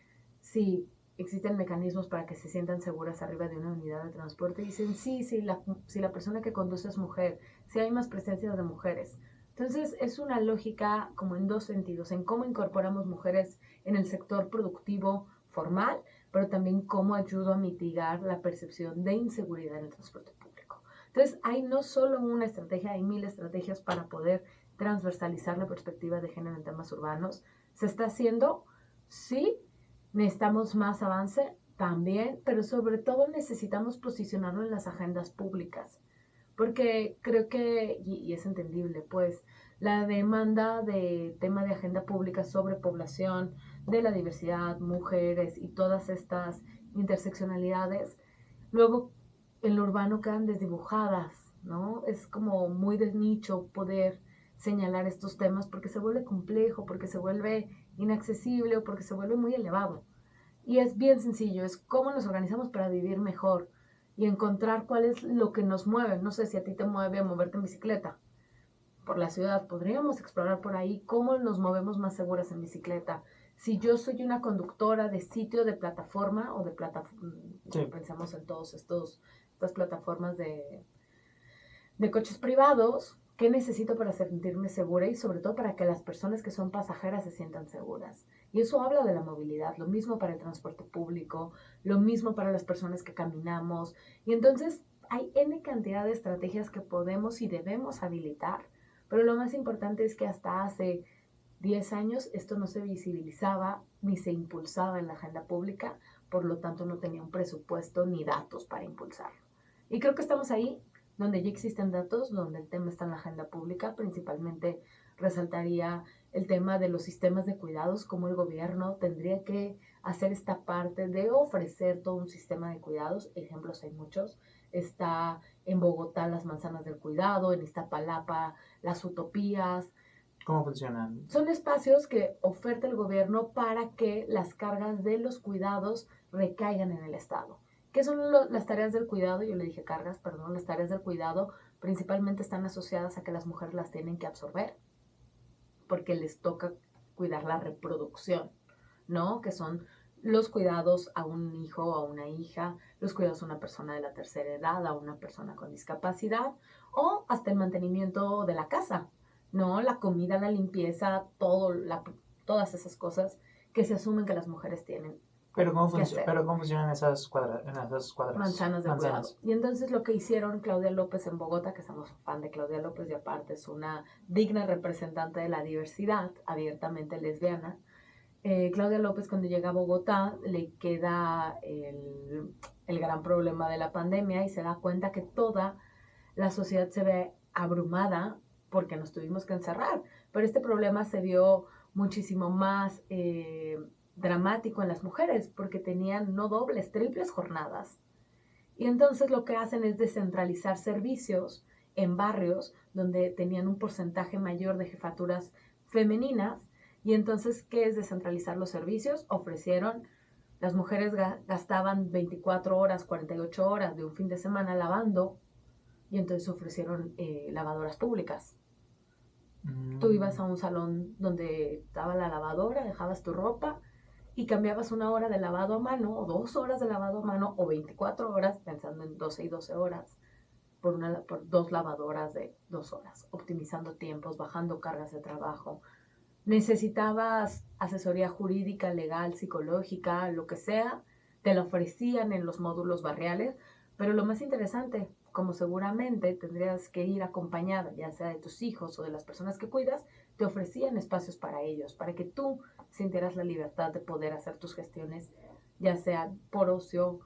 B: si existen mecanismos para que se sientan seguras arriba de una unidad de transporte, dicen sí, si la persona que conduce es mujer, si hay más presencia de mujeres. Entonces es una lógica como en dos sentidos, en cómo incorporamos mujeres en el sector productivo formal, pero también cómo ayudo a mitigar la percepción de inseguridad en el transporte público. Entonces, hay no solo una estrategia, hay 1000 estrategias para poder transversalizar la perspectiva de género en temas urbanos. ¿Se está haciendo? Sí. ¿Necesitamos más avance? También, pero sobre todo necesitamos posicionarlo en las agendas públicas, porque creo que, y es entendible, pues, la demanda de tema de agenda pública sobre población, de la diversidad, mujeres y todas estas interseccionalidades, luego en lo urbano quedan desdibujadas, ¿no? Es como muy de nicho poder señalar estos temas porque se vuelve complejo, porque se vuelve inaccesible o porque se vuelve muy elevado. Y es bien sencillo, es cómo nos organizamos para vivir mejor y encontrar cuál es lo que nos mueve. No sé si a ti te mueve a moverte en bicicleta por la ciudad. Podríamos explorar por ahí cómo nos movemos más seguras en bicicleta. Si yo soy una conductora de sitio, de plataforma o de plataforma,
A: Sí.
B: pensamos en todos estas plataformas de coches privados, ¿qué necesito para sentirme segura y sobre todo para que las personas que son pasajeras se sientan seguras? Y eso habla de la movilidad, lo mismo para el transporte público, lo mismo para las personas que caminamos. Y entonces hay N cantidad de estrategias que podemos y debemos habilitar, pero lo más importante es que hasta hace 10 años esto no se visibilizaba ni se impulsaba en la agenda pública, por lo tanto no tenía un presupuesto ni datos para impulsarlo. Y creo que estamos ahí, donde ya existen datos, donde el tema está en la agenda pública. Principalmente resaltaría el tema de los sistemas de cuidados, cómo el gobierno tendría que hacer esta parte de ofrecer todo un sistema de cuidados. Ejemplos hay muchos. Está en Bogotá las manzanas del cuidado, en Iztapalapa las utopías.
A: ¿Cómo funcionan?
B: Son espacios que oferta el gobierno para que las cargas de los cuidados recaigan en el Estado. ¿Qué son las tareas del cuidado? Yo le dije cargas, perdón. Las tareas del cuidado principalmente están asociadas a que las mujeres las tienen que absorber, porque les toca cuidar la reproducción, ¿no? Que son los cuidados a un hijo o a una hija, los cuidados a una persona de la tercera edad, a una persona con discapacidad, o hasta el mantenimiento de la casa, ¿no? La comida, la limpieza, todas esas cosas que se asumen que las mujeres tienen
A: Pero ¿cómo,
B: que hacer.
A: pero ¿cómo funcionan esas cuadras?
B: Manzanas de cuidado. Y entonces lo que hicieron Claudia López en Bogotá, que somos fan de Claudia López y aparte es una digna representante de la diversidad, abiertamente lesbiana. Claudia López cuando llega a Bogotá le queda el gran problema de la pandemia y se da cuenta que toda la sociedad se ve abrumada porque nos tuvimos que encerrar. Pero este problema se vio muchísimo más dramático en las mujeres porque tenían no dobles, triples jornadas. Y entonces lo que hacen es descentralizar servicios en barrios donde tenían un porcentaje mayor de jefaturas femeninas. Y entonces, ¿qué es descentralizar los servicios? Ofrecieron, las mujeres gastaban 24 horas, 48 horas de un fin de semana lavando y entonces ofrecieron lavadoras públicas. Tú ibas a un salón donde estaba la lavadora, dejabas tu ropa y cambiabas 1 hora de lavado a mano o 2 horas de lavado a mano o 24 horas, pensando en 12 y 12 horas, por 2 lavadoras de 2 horas, optimizando tiempos, bajando cargas de trabajo. Necesitabas asesoría jurídica, legal, psicológica, lo que sea, te lo ofrecían en los módulos barriales, pero lo más interesante, como seguramente tendrías que ir acompañada, ya sea de tus hijos o de las personas que cuidas, te ofrecían espacios para ellos, para que tú sintieras la libertad de poder hacer tus gestiones, ya sea por ocio,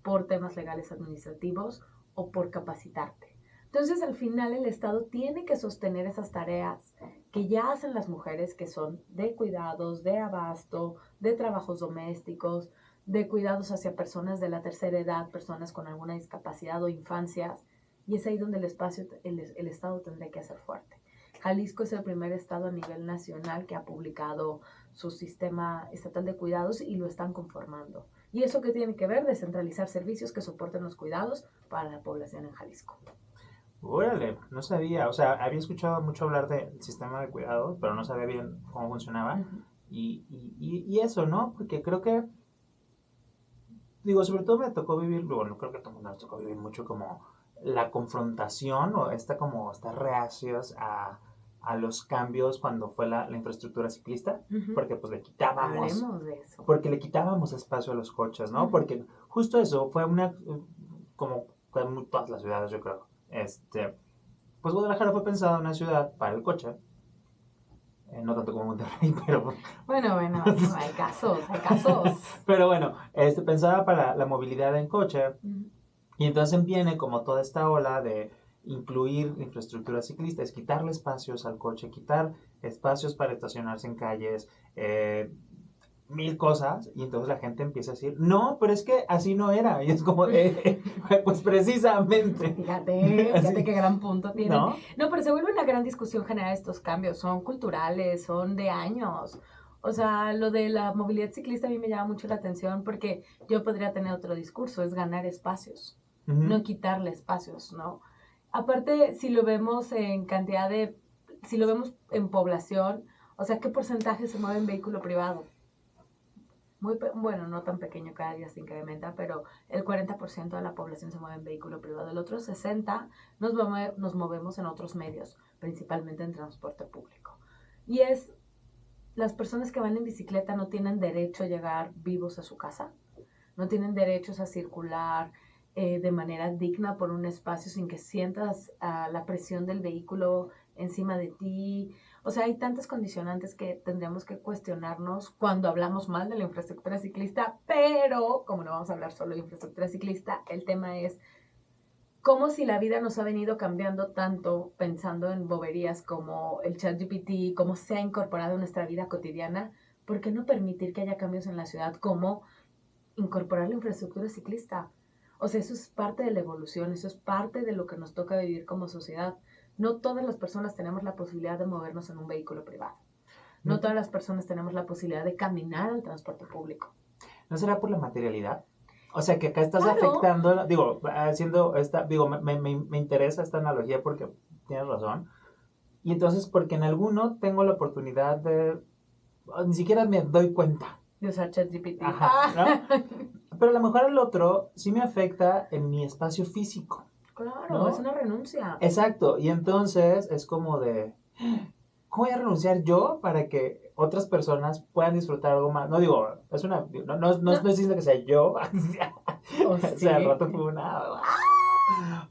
B: por temas legales administrativos o por capacitarte. Entonces, al final, el Estado tiene que sostener esas tareas que ya hacen las mujeres, que son de cuidados, de abasto, de trabajos domésticos, de cuidados hacia personas de la tercera edad, personas con alguna discapacidad o infancias, y es ahí donde el Estado tendría que hacer fuerte. Jalisco es el primer estado a nivel nacional que ha publicado su sistema estatal de cuidados y lo están conformando. ¿Y eso qué tiene que ver? Descentralizar servicios que soporten los cuidados para la población en Jalisco.
A: Órale, no sabía, o sea, había escuchado mucho hablar del sistema de cuidados, pero no sabía bien cómo funcionaba. Y eso, ¿no? Porque creo que, digo, sobre todo me tocó vivir, bueno, creo que a todo el mundo nos tocó vivir mucho como la confrontación o como estar reacios a los cambios cuando fue la infraestructura ciclista, porque pues le quitábamos,
B: hablemos de eso,
A: porque le quitábamos espacio a los coches, ¿no? Porque justo eso fue como en todas las ciudades, yo creo. pues Guadalajara fue pensada una ciudad para el coche. No tanto como Monterrey, pero...
B: Bueno, hay casos.
A: Pero bueno, pensaba para la movilidad en coche. Y entonces viene como toda esta ola de incluir infraestructura ciclista, es quitarle espacios al coche, quitar espacios para estacionarse en calles, mil cosas, y entonces la gente empieza a decir, no, pero es que así no era, y es como, pues precisamente.
B: Fíjate qué gran punto tiene.
A: ¿No?
B: No, pero se vuelve una gran discusión general estos cambios, son culturales, son de años. O sea, lo de la movilidad ciclista a mí me llama mucho la atención porque yo podría tener otro discurso, es ganar espacios, no quitarle espacios, ¿no? Aparte, si lo vemos en cantidad de, si lo vemos en población, o sea, ¿qué porcentaje se mueve en vehículo privado? Bueno, no tan pequeño, cada día se incrementa, pero el 40% de la población se mueve en vehículo privado. El otro 60% nos movemos en otros medios, principalmente en transporte público. Y las personas que van en bicicleta no tienen derecho a llegar vivos a su casa, no tienen derechos a circular de manera digna por un espacio sin que sientas la presión del vehículo encima de ti. O sea, hay tantas condicionantes que tendríamos que cuestionarnos cuando hablamos mal de la infraestructura ciclista, pero como no vamos a hablar solo de infraestructura ciclista, el tema es cómo si la vida nos ha venido cambiando tanto pensando en boberías como el ChatGPT, cómo se ha incorporado en nuestra vida cotidiana, ¿por qué no permitir que haya cambios en la ciudad como incorporar la infraestructura ciclista? O sea, eso es parte de la evolución, eso es parte de lo que nos toca vivir como sociedad. No todas las personas tenemos la posibilidad de movernos en un vehículo privado. No todas las personas tenemos la posibilidad de caminar al transporte público.
A: ¿No será por la materialidad? O sea, que acá estás afectando, digo, haciendo me interesa esta analogía porque tienes razón. Y entonces, porque en alguno tengo la oportunidad de, ni siquiera me doy cuenta.
B: De usar ChatGPT.
A: Ajá, ¿no? Pero a lo mejor el otro sí me afecta en mi espacio físico.
B: Claro,
A: ¿no?
B: Es una renuncia.
A: Exacto, y entonces es como de, ¿cómo voy a renunciar yo para que otras personas puedan disfrutar algo más? No digo, no es diciendo que sea yo, o sea, al rato fue una...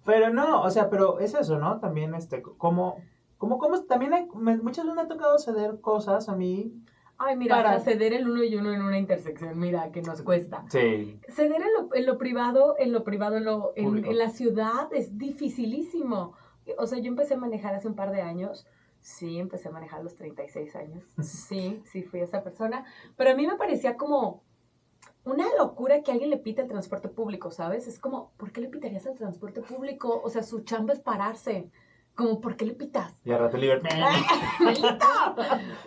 A: Pero no, o sea, pero es eso, ¿no? También, como también muchas veces me ha tocado ceder cosas a mí.
B: Ay, mira, hasta ceder el uno y uno en una intersección, mira, que nos cuesta.
A: Sí.
B: Ceder en lo privado, en la ciudad es dificilísimo. O sea, yo empecé a manejar hace un par de años. Sí, empecé a manejar a los 36 años. Sí, fui esa persona. Pero a mí me parecía como una locura que alguien le pite al transporte público, ¿sabes? Es como, ¿por qué le pitarías al transporte público? O sea, su chamba es pararse. Como, ¿por qué le pitas?
A: Y a rato libertad.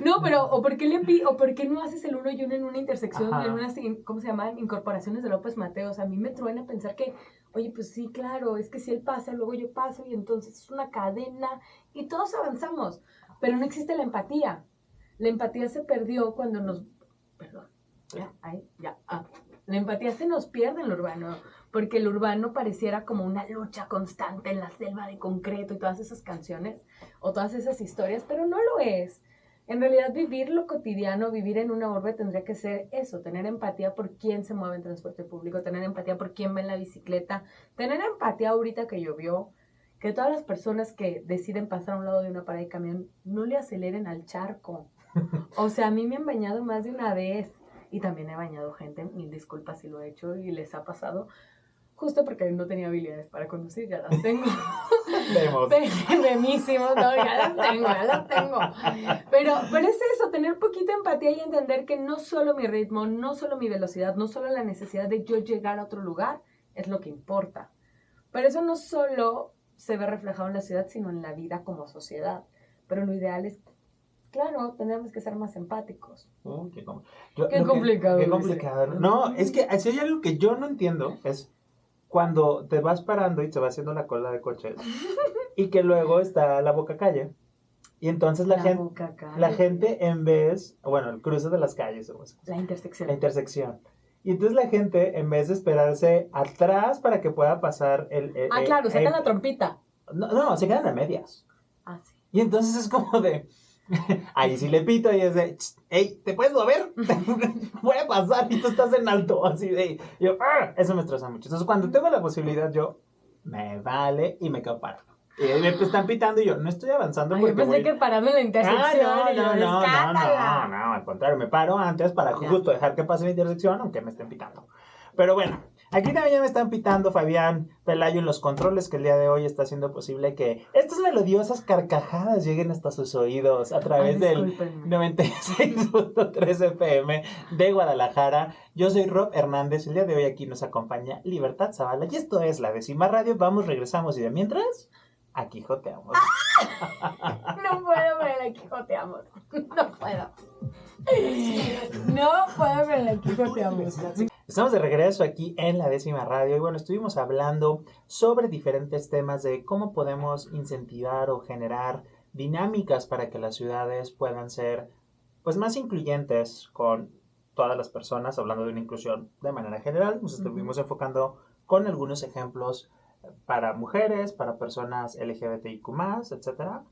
B: No, pero, ¿o por qué no haces el uno y uno en una intersección, en unas, ¿cómo se llaman? Incorporaciones de López Mateos. A mí me truena pensar que, oye, pues sí, claro, es que si él pasa, luego yo paso, y entonces es una cadena, y todos avanzamos. Pero no existe la empatía. La empatía se perdió cuando la empatía se nos pierde en lo urbano, porque el urbano pareciera como una lucha constante en la selva de concreto y todas esas canciones o todas esas historias, pero no lo es. En realidad, vivir lo cotidiano, vivir en una urbe tendría que ser eso, tener empatía por quién se mueve en transporte público, tener empatía por quién va en la bicicleta, tener empatía ahorita que llovió, que todas las personas que deciden pasar a un lado de una parada de camión no le aceleren al charco. O sea, a mí me han bañado más de una vez. Y también he bañado gente, mil disculpas si lo he hecho y les ha pasado, justo porque no tenía habilidades para conducir, ya las tengo. Memísimo, no, ya las tengo. Pero es eso, tener poquita empatía y entender que no solo mi ritmo, no solo mi velocidad, no solo la necesidad de yo llegar a otro lugar es lo que importa. Pero eso no solo se ve reflejado en la ciudad, sino en la vida como sociedad. Pero lo ideal es, claro, tendríamos que ser más empáticos.
A: Qué
B: complicado.
A: Qué complicado. No, es que si hay algo que yo no entiendo es cuando te vas parando y se va haciendo la cola de coches y que luego está la boca calle. Y entonces la gente en vez, bueno, el cruce de las calles.
B: La intersección.
A: La intersección. Y entonces la gente, en vez de esperarse atrás para que pueda pasar
B: claro, sacan la trompita.
A: No, se quedan a medias.
B: Sí.
A: Y entonces es como de... Ahí sí le pito y es de, hey, ¿te puedes mover? Voy a pasar y tú estás en alto, así de, eso me estresa mucho. Entonces cuando tengo la posibilidad yo me vale y me quedo parado. Y me están pitando y yo no estoy avanzando
B: Ay,
A: porque
B: yo pensé que pararme en la intersección.
A: no, al contrario, me paro antes para justo dejar que pase la intersección, aunque me estén pitando. Pero bueno, aquí también me están pitando Fabián Pelayo en los controles, que el día de hoy está haciendo posible que estas melodiosas carcajadas lleguen hasta sus oídos a través del 96.3 FM de Guadalajara. Yo soy Rob Hernández, el día de hoy aquí nos acompaña Libertad Zavala y esto es La Décima Radio. Vamos, regresamos y de mientras, aquí joteamos.
B: No puedo, pero la quijoteamos. No puedo. No puedo, pero la quijoteamos.
A: Estamos de regreso aquí en La Décima Radio y bueno, estuvimos hablando sobre diferentes temas de cómo podemos incentivar o generar dinámicas para que las ciudades puedan ser pues más incluyentes con todas las personas, hablando de una inclusión de manera general. Nos estuvimos enfocando con algunos ejemplos para mujeres, para personas LGBTIQ+, etcétera.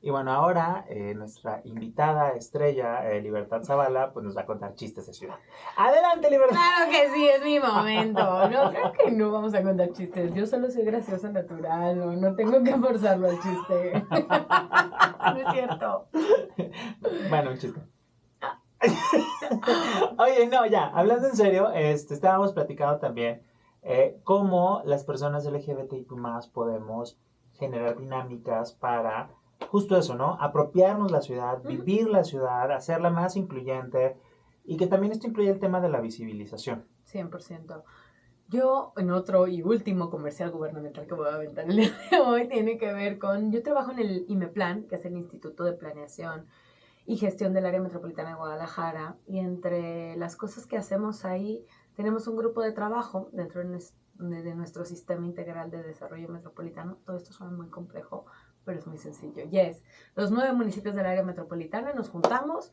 A: Y bueno, ahora nuestra invitada estrella, Libertad Zavala, pues nos va a contar chistes de ciudad. ¡Adelante, Libertad!
B: Claro que sí, es mi momento. No, creo que no vamos a contar chistes. Yo solo soy graciosa natural, no tengo que forzarlo al chiste. No es cierto.
A: Bueno, un chiste. Oye, no, ya, hablando en serio, estábamos platicando también cómo las personas LGBTIQ+, podemos generar dinámicas para justo eso, ¿no? Apropiarnos la ciudad, vivir la ciudad, hacerla más incluyente y que también esto incluye el tema de la visibilización.
B: 100%. Yo, en otro y último comercial gubernamental que voy a aventar el día de hoy, tiene que ver con... Yo trabajo en el IMEPLAN, que es el Instituto de Planeación y Gestión del Área Metropolitana de Guadalajara, y entre las cosas que hacemos ahí, tenemos un grupo de trabajo dentro de nuestro Sistema Integral de Desarrollo Metropolitano. Todo esto suena muy complejo, pero es muy sencillo. Y es, los 9 municipios del área metropolitana nos juntamos,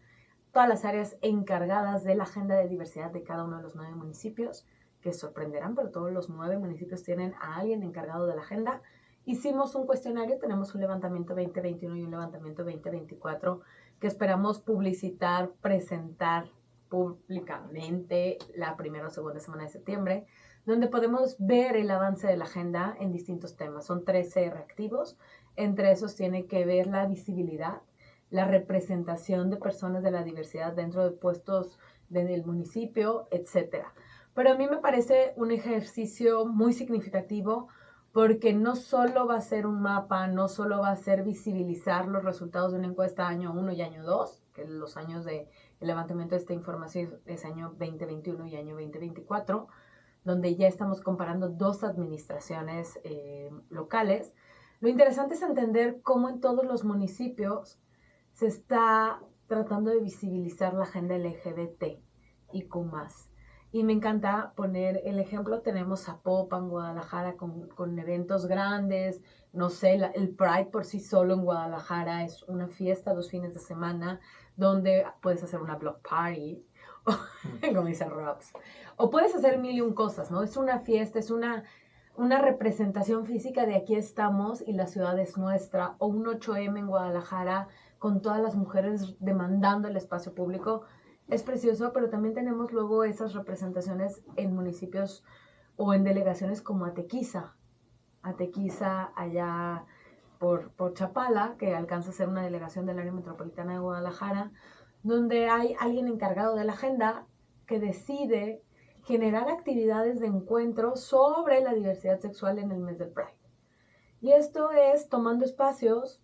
B: todas las áreas encargadas de la agenda de diversidad de cada uno de los 9 municipios, que sorprenderán, pero todos los 9 municipios tienen a alguien encargado de la agenda. Hicimos un cuestionario, tenemos un levantamiento 2021 y un levantamiento 2024 que esperamos publicitar, presentar públicamente la primera o segunda semana de septiembre, donde podemos ver el avance de la agenda en distintos temas. Son 13 reactivos, entre esos tiene que ver la visibilidad, la representación de personas de la diversidad dentro de puestos del municipio, etcétera. Pero a mí me parece un ejercicio muy significativo porque no solo va a ser un mapa, no solo va a ser visibilizar los resultados de una encuesta año 1 y año 2, que los años de levantamiento de esta información es año 2021 y año 2024, donde ya estamos comparando 2 administraciones locales. Lo interesante es entender cómo en todos los municipios se está tratando de visibilizar la agenda LGBT y con más. Y me encanta poner el ejemplo, tenemos Zapopan, Guadalajara con eventos grandes, no sé, el Pride por sí solo en Guadalajara es una fiesta 2 fines de semana donde puedes hacer una block party, como dice Robs, o puedes hacer mil y un cosas, ¿no? Es una fiesta, es una representación física de aquí estamos y la ciudad es nuestra, o un 8M en Guadalajara con todas las mujeres demandando el espacio público. Es precioso, pero también tenemos luego esas representaciones en municipios o en delegaciones como Atequiza allá por Chapala, que alcanza a ser una delegación del área metropolitana de Guadalajara, donde hay alguien encargado de la agenda que decide generar actividades de encuentro sobre la diversidad sexual en el mes del Pride. Y esto es tomando espacios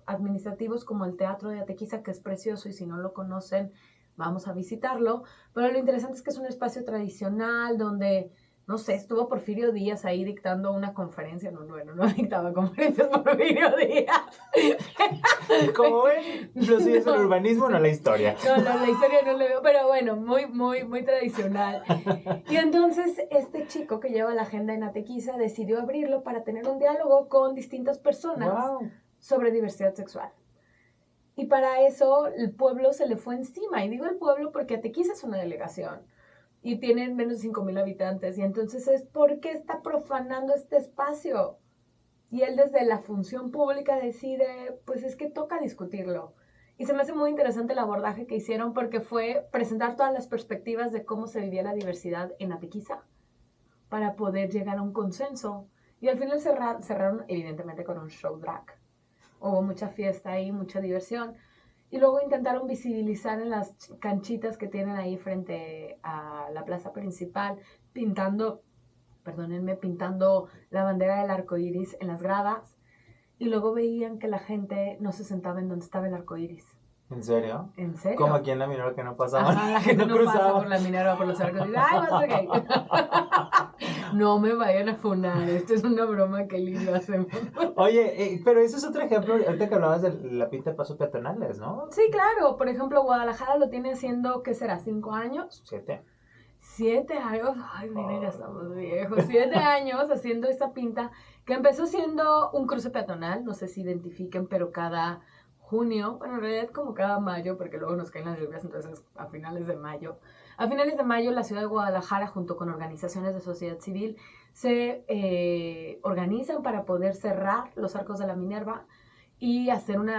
B: administrativos como el Teatro de Atequiza, que es precioso y si no lo conocen, vamos a visitarlo, pero lo interesante es que es un espacio tradicional donde, no sé, estuvo Porfirio Díaz ahí dictando una conferencia, no dictaba conferencias Porfirio Díaz.
A: Como ven, lo sigue el urbanismo, no la historia.
B: No, la historia no lo veo, pero bueno, muy tradicional. Y entonces este chico que lleva la agenda en Atequiza decidió abrirlo para tener un diálogo con distintas personas sobre diversidad sexual. Y para eso el pueblo se le fue encima. Y digo el pueblo porque Atequiza es una delegación y tienen menos de 5,000 habitantes. Y entonces es porque está profanando este espacio. Y él desde la función pública decide, pues es que toca discutirlo. Y se me hace muy interesante el abordaje que hicieron porque fue presentar todas las perspectivas de cómo se vivía la diversidad en Atequiza para poder llegar a un consenso Y al final cerraron evidentemente con un show drag. Hubo mucha fiesta ahí, mucha diversión. Y luego intentaron visibilizar en las canchitas que tienen ahí frente a la plaza principal, pintando la bandera del arco iris en las gradas. Y luego veían que la gente no se sentaba en donde estaba el arco iris.
A: ¿En serio?
B: ¿En serio?
A: Como aquí en la Minerva que no pasaba.
B: Ajá, la gente no pasa por la Minerva, por los arcos iris. ¡Ay, va a ser gay! No me vayan a funar, esto es una broma que lindo hacemos.
A: Oye, pero ese es otro ejemplo, ahorita que hablabas de la pinta de pasos peatonales, ¿no?
B: Sí, claro. Por ejemplo, Guadalajara lo tiene haciendo, ¿qué será? ¿5 años?
A: 7.
B: 7 años. Ay, miren, ya estamos viejos. 7 años haciendo esta pinta que empezó siendo un cruce peatonal. No sé si identifiquen, pero cada junio, bueno, en realidad como cada mayo, porque luego nos caen las lluvias, entonces a finales de mayo. A finales de mayo, la ciudad de Guadalajara, junto con organizaciones de sociedad civil, se organizan para poder cerrar los arcos de la Minerva y hacer un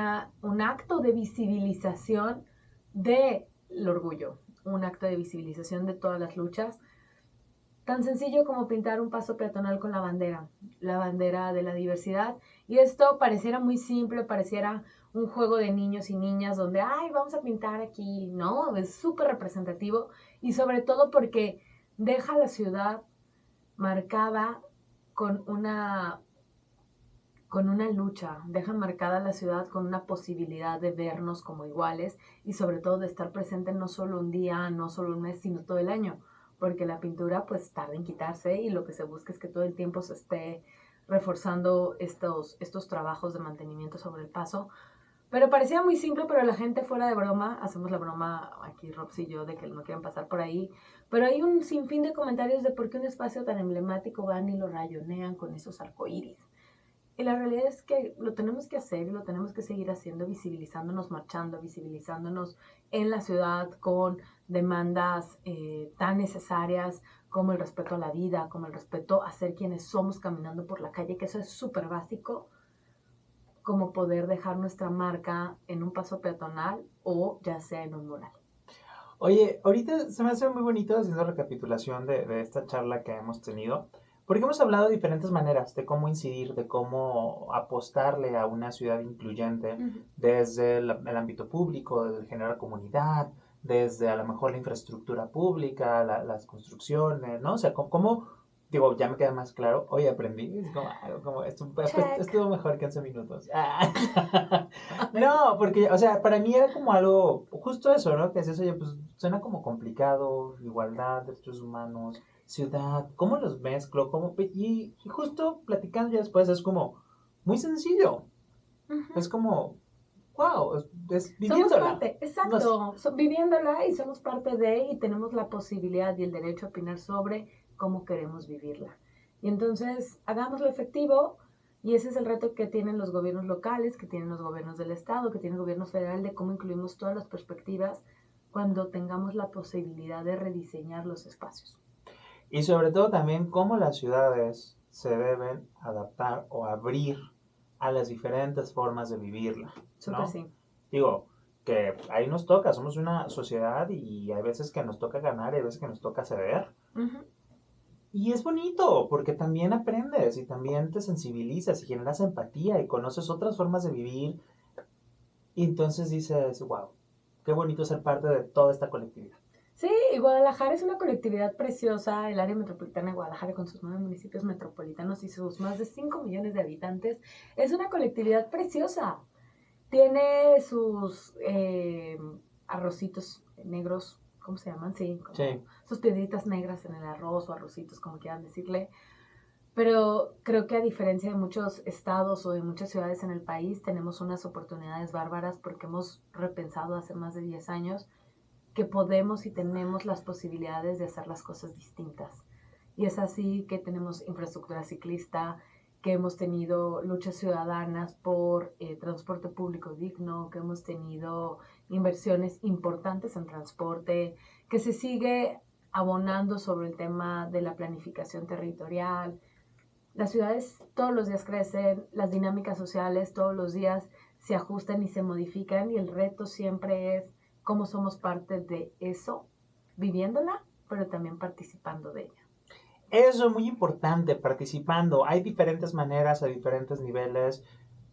B: acto de visibilización del orgullo, un acto de visibilización de todas las luchas, tan sencillo como pintar un paso peatonal con la bandera de la diversidad. Y esto pareciera muy simple, pareciera un juego de niños y niñas donde, ay, vamos a pintar aquí. No, es súper representativo y sobre todo porque deja la ciudad marcada con una lucha, deja marcada la ciudad con una posibilidad de vernos como iguales y sobre todo de estar presente no solo un día, no solo un mes, sino todo el año, porque la pintura pues tarda en quitarse y lo que se busca es que todo el tiempo se esté reforzando estos trabajos de mantenimiento sobre el paso. Pero parecía muy simple, pero la gente fuera de broma, hacemos la broma aquí Robs y yo de que no quieren pasar por ahí, pero hay un sinfín de comentarios de por qué un espacio tan emblemático van y lo rayonean con esos arcoíris. Y la realidad es que lo tenemos que hacer y lo tenemos que seguir haciendo, visibilizándonos, marchando, visibilizándonos en la ciudad con demandas tan necesarias como el respeto a la vida, como el respeto a ser quienes somos caminando por la calle, que eso es súper básico, como poder dejar nuestra marca en un paso peatonal o ya sea en un mural.
A: Oye, ahorita se me hace muy bonito haciendo recapitulación de esta charla que hemos tenido, porque hemos hablado de diferentes maneras de cómo incidir, de cómo apostarle a una ciudad incluyente desde el ámbito público, desde generar comunidad, desde a lo mejor la infraestructura pública, las construcciones, ¿no? O sea, cómo, digo, ya me queda más claro, hoy aprendí, es como estuvo mejor que 11 minutos. No, porque, o sea, para mí era como algo, justo eso, ¿no? Que es eso, oye, pues suena como complicado, igualdad, derechos humanos, ciudad, ¿cómo los mezclo? Y justo platicando ya después es como muy sencillo, es como, wow, es viviéndola.
B: Somos parte, exacto, viviéndola y somos parte de y tenemos la posibilidad y el derecho a opinar sobre cómo queremos vivirla. Y entonces, hagámoslo efectivo. Y ese es el reto que tienen los gobiernos locales, que tienen los gobiernos del estado, que tiene el gobierno federal, de cómo incluimos todas las perspectivas cuando tengamos la posibilidad de rediseñar los espacios.
A: Y sobre todo también cómo las ciudades se deben adaptar o abrir a las diferentes formas de vivirla, ¿no?
B: Sí.
A: Digo, que ahí nos toca, somos una sociedad y hay veces que nos toca ganar y hay veces que nos toca ceder. Y es bonito, porque también aprendes y también te sensibilizas y generas empatía y conoces otras formas de vivir. Y entonces dices, wow, qué bonito ser parte de toda esta colectividad.
B: Sí, y Guadalajara es una colectividad preciosa, el área metropolitana de Guadalajara con sus 9 municipios metropolitanos y sus más de 5 millones de habitantes, es una colectividad preciosa. Tiene sus arrocitos negros, ¿cómo se llaman? Sí, sus piedritas negras en el arroz o arrocitos, como quieran decirle. Pero creo que a diferencia de muchos estados o de muchas ciudades en el país, tenemos unas oportunidades bárbaras porque hemos repensado hace más de 10 años que podemos y tenemos las posibilidades de hacer las cosas distintas. Y es así que tenemos infraestructura ciclista, que hemos tenido luchas ciudadanas por transporte público digno, que hemos tenido inversiones importantes en transporte, que se sigue abonando sobre el tema de la planificación territorial. Las ciudades todos los días crecen, las dinámicas sociales todos los días se ajustan y se modifican y el reto siempre es cómo somos parte de eso, viviéndola, pero también participando de ella.
A: eso es muy importante, participando. Hay diferentes maneras, hay diferentes niveles,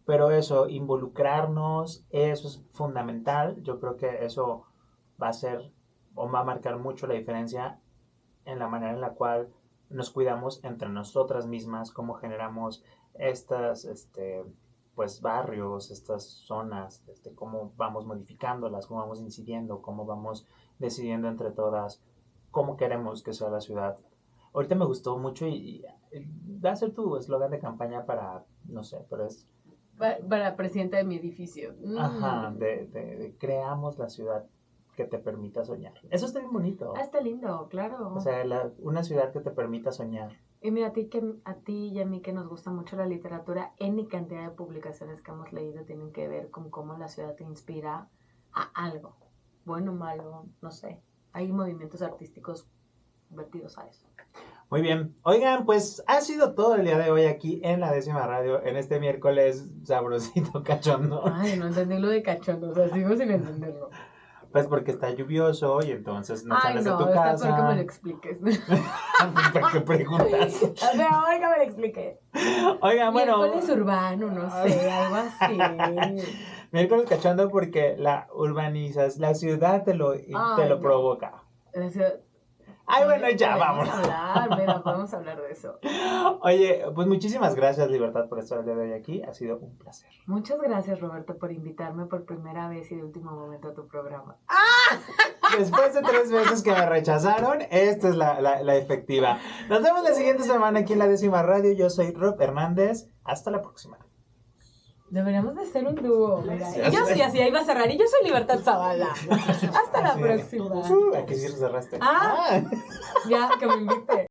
A: pero eso, involucrarnos, eso es fundamental. Yo creo que eso va a ser o va a marcar mucho la diferencia en la manera en la cual nos cuidamos entre nosotras mismas, cómo generamos estas, pues barrios, estas zonas, cómo vamos modificándolas, cómo vamos incidiendo, cómo vamos decidiendo entre todas cómo queremos que sea la ciudad. Ahorita me gustó mucho y va a ser tu eslogan de campaña para, no sé, pero es...
B: Para presidenta de mi edificio.
A: Ajá, de creamos la ciudad que te permita soñar. Eso está bien bonito.
B: Ah, está lindo, claro.
A: O sea, una ciudad que te permita soñar.
B: Y mira, a ti y a mí que nos gusta mucho la literatura, N cantidad de publicaciones que hemos leído tienen que ver con cómo la ciudad te inspira a algo, bueno o malo, no sé. Hay movimientos artísticos vertidos a eso.
A: Muy bien. Oigan, pues ha sido todo el día de hoy aquí en la 10ª Radio, en este miércoles sabrosito cachondo.
B: Ay, no entendí lo de cachondo, o sea, sigo sin entenderlo.
A: Pues porque está lluvioso y entonces no sales de tu
B: está
A: casa.
B: por que me lo expliques.
A: ¿Para qué preguntas?
B: O sea, ahora que me lo expliques.
A: Oigan, bueno.
B: Miércoles urbano, no sé, algo así.
A: Miércoles cachondo porque la urbanizas, la ciudad te lo provoca.
B: La ciudad...
A: Ay, bueno, ya, vamos.
B: Podemos hablar de eso.
A: Oye, pues muchísimas gracias, Libertad, por estar el día de hoy aquí. Ha sido un placer.
B: Muchas gracias, Roberto, por invitarme por primera vez y de último momento a tu programa.
A: Después de 3 veces que me rechazaron, esta es la efectiva. Nos vemos la siguiente semana aquí en la 10ª Radio. Yo soy Rob Hernández. Hasta la próxima.
B: Deberíamos de ser un dúo, mira. Y yo sí, así iba a cerrar. Y yo soy Libertad Zavala. Hasta la próxima.
A: Aquí sí cerraste.
B: Ya, que me invite.